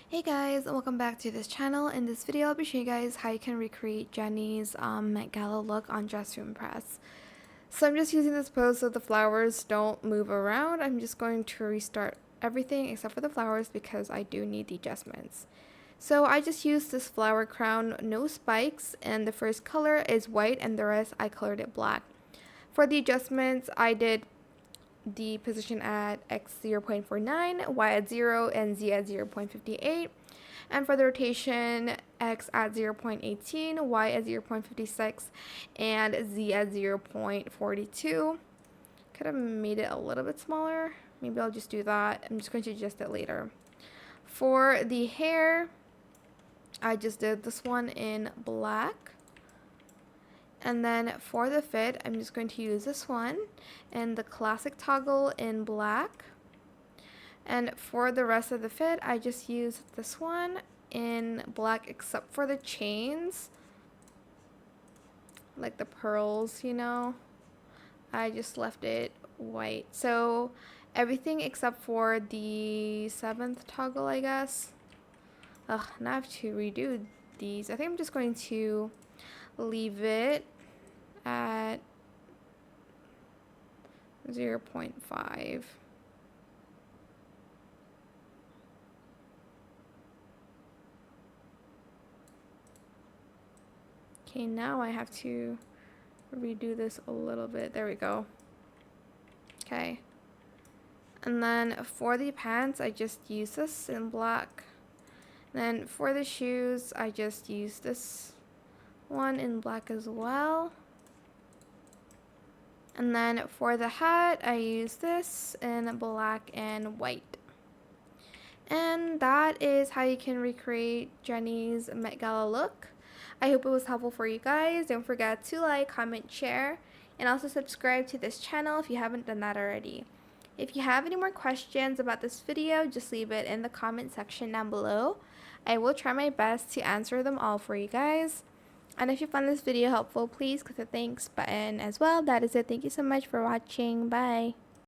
Hey guys, and welcome back to this channel. In this video, I'll be showing you guys how you can recreate Jennie's Met Gala look on Dress to Impress. So I'm just using this pose so the flowers don't move around. I'm just going to restart everything except for the flowers because I do need the adjustments. So I just used this flower crown, no spikes, and the first color is white and the rest I colored it black. For the adjustments, I did the position at x 0.49, y at 0, and z at 0.58. And for the rotation, x at 0.18, y at 0.56, and z at 0.42. Could have made it a little bit smaller. Maybe I'll just do that. I'm just going to adjust it later. For the hair, I just did this one in black. And then for the fit, I'm just going to use this one and the classic toggle in black. And for the rest of the fit, I just used this one in black except for the chains, like the pearls, I just left it white. So everything except for the 7th toggle, I guess. Ugh, now I have to redo these. I think I'm just going to leave it at 0.5. Okay, now I have to redo this a little bit. There we go. Okay. And then for the pants, I just use this in black. And then for the shoes, I just use this one in black as well. And then for the hat, I use this in black and white. And that is how you can recreate Jennie's Met Gala look. I hope it was helpful for you guys. Don't forget to like, comment, share, and also subscribe to this channel if you haven't done that already. If you have any more questions about this video, just leave it in the comment section down below. I will try my best to answer them all for you guys. And if you found this video helpful, please click the thanks button as well. That is it. Thank you so much for watching. Bye.